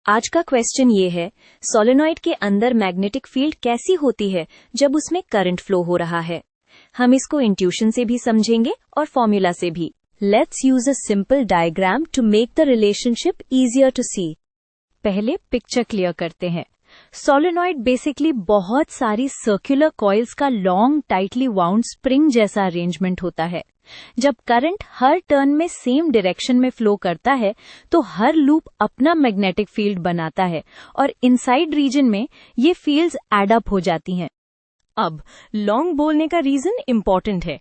आज का क्वेश्चन ये है, सोलेनॉइड के अंदर मैग्नेटिक फील्ड कैसी होती है जब उसमें करंट फ्लो हो रहा है। हम इसको इंट्यूशन से भी समझेंगे और फॉर्मूला से भी। Let's use a simple diagram to make the relationship easier to see. पहले पिक्चर क्लियर करते हैं। सोलेनॉइड बेसिकली बहुत सारी सर्कुलर कॉइल्स का लॉन्ग टाइटली वाउंड स्प्रिंग जैसा अरेंजमेंट होता है। जब करंट हर टर्न में सेम डायरेक्शन में फ्लो करता है तो हर लूप अपना मैग्नेटिक फील्ड बनाता है और इनसाइड रीजन में ये फील्ड्स एड अप हो जाती हैं। अब लॉन्ग बोलने का रीजन इम्पोर्टेंट है।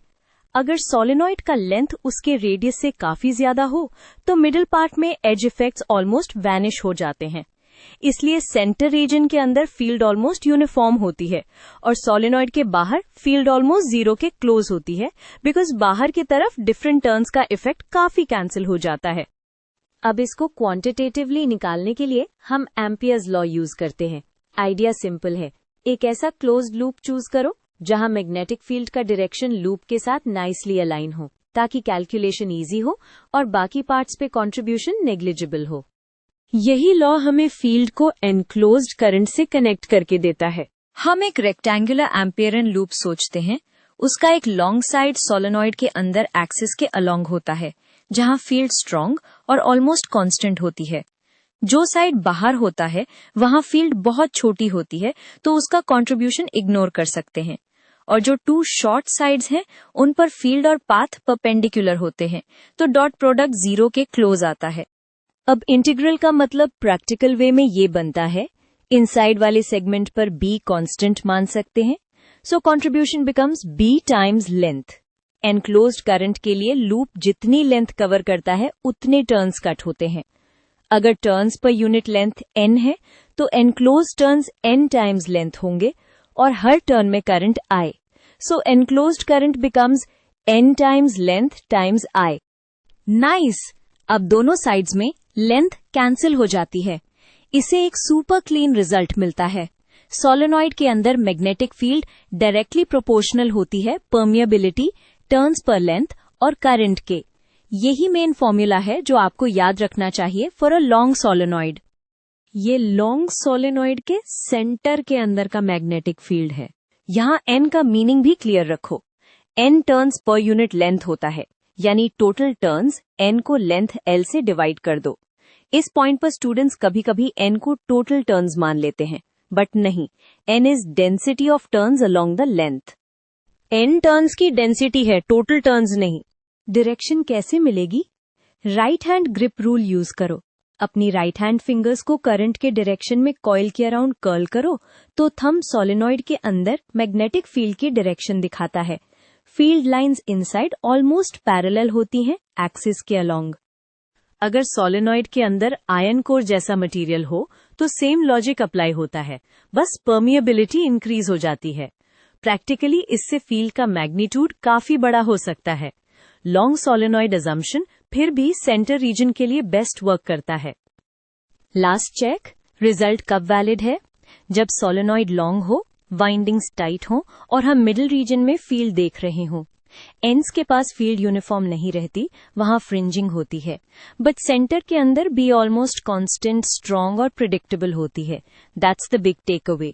अगर सोलेनॉइड का लेंथ उसके रेडियस से काफी ज्यादा हो तो मिडिल पार्ट में एज इफेक्ट्स ऑलमोस्ट वैनिश हो जाते हैं। इसलिए सेंटर रीजन के अंदर फील्ड ऑलमोस्ट यूनिफॉर्म होती है और सोलेनॉइड के बाहर फील्ड ऑलमोस्ट जीरो के क्लोज होती है, बिकॉज बाहर की तरफ डिफरेंट टर्न्स का इफेक्ट काफी कैंसिल हो जाता है। अब इसको क्वांटिटेटिवली निकालने के लिए हम एम्पियर्स लॉ यूज करते हैं। आइडिया सिंपल है, एक ऐसा क्लोज्ड लूप चूज करो जहां मैग्नेटिक फील्ड का डायरेक्शन लूप के साथ नाइसली अलाइन हो, ताकि कैलकुलेशन इजी हो और बाकी पार्ट्स पे कंट्रीब्यूशन नेग्लिजिबल हो। यही लॉ हमें फील्ड को एनक्लोज्ड करंट से कनेक्ट करके देता है। हम एक रेक्टेंगुलर एम्पियरन लूप सोचते हैं। उसका एक लॉन्ग साइड सोलेनॉइड के अंदर एक्सिस के अलोंग होता है, जहां फील्ड स्ट्रॉन्ग और ऑलमोस्ट कांस्टेंट होती है। जो साइड बाहर होता है वहां फील्ड बहुत छोटी होती है, तो उसका कंट्रीब्यूशन इग्नोर कर सकते हैं। और जो टू शॉर्ट साइड्स हैं उन पर फील्ड और पाथ परपेंडिकुलर होते हैं, तो डॉट प्रोडक्ट जीरो के क्लोज आता है। अब इंटीग्रल का मतलब प्रैक्टिकल वे में ये बनता है, इनसाइड वाले सेगमेंट पर b कांस्टेंट मान सकते हैं, so contribution becomes b times length. Enclosed current के लिए लूप जितनी लेंथ कवर करता है उतने टर्न्स कट होते हैं। अगर turns per unit length n है तो enclosed turns n times length होंगे और हर टर्न में current I, so enclosed current becomes n times length times I। Nice. अब दोनों साइड्स में लेंथ कैंसिल हो जाती है। इसे एक सुपर क्लीन रिजल्ट मिलता है। सोलेनॉइड के अंदर मैग्नेटिक फील्ड डायरेक्टली प्रोपोर्शनल होती है परमिएबिलिटी, टर्न्स पर लेंथ और करंट के। यही मेन फॉर्मूला है जो आपको याद रखना चाहिए फॉर अ लॉन्ग सोलेनॉइड। ये लॉन्ग सोलेनॉइड के सेंटर के अंदर का मैग्नेटिक फील्ड है। यहाँ n का मीनिंग भी क्लियर रखो। n turns per unit length होता है, यानी टोटल टर्न्स n को लेंथ L से डिवाइड कर दो। इस पॉइंट पर स्टूडेंट्स कभी कभी n को टोटल टर्न्स मान लेते हैं, बट नहीं, n is density of turns along the length. n turns की डेंसिटी है, टोटल टर्न्स नहीं। डायरेक्शन कैसे मिलेगी? Right hand grip rule use करो। अपनी राइट हैंड फिंगर्स को करंट के डायरेक्शन में कॉइल के अराउंड कर्ल करो तो थंब सोलेनॉइड के अंदर मैग्नेटिक फील्ड की डायरेक्शन दिखाता है। Field lines inside almost parallel होती हैं एक्सिस के अलोंग। अगर सोलेनॉइड के अंदर आयरन कोर जैसा मटेरियल हो तो सेम लॉजिक अप्लाई होता है, बस परमिएबिलिटी इंक्रीज हो जाती है। प्रैक्टिकली इससे फील्ड का मैग्नीट्यूड काफी बड़ा हो सकता है। लॉन्ग सोलेनॉइड अजम्पशन फिर भी सेंटर रीजन के लिए बेस्ट वर्क करता है। लास्ट चेक, रिजल्ट कब वैलिड है? जब सोलेनॉइड लॉन्ग हो, वाइंडिंग्स टाइट हों और हम मिडिल रीजन में फील्ड देख रहे हों। एंड्स के पास फील्ड यूनिफॉर्म नहीं रहती, वहां फ्रिंजिंग होती है, बट सेंटर के अंदर बी ऑलमोस्ट कांस्टेंट, स्ट्रांग और प्रिडिक्टेबल होती है। That's the big tech away.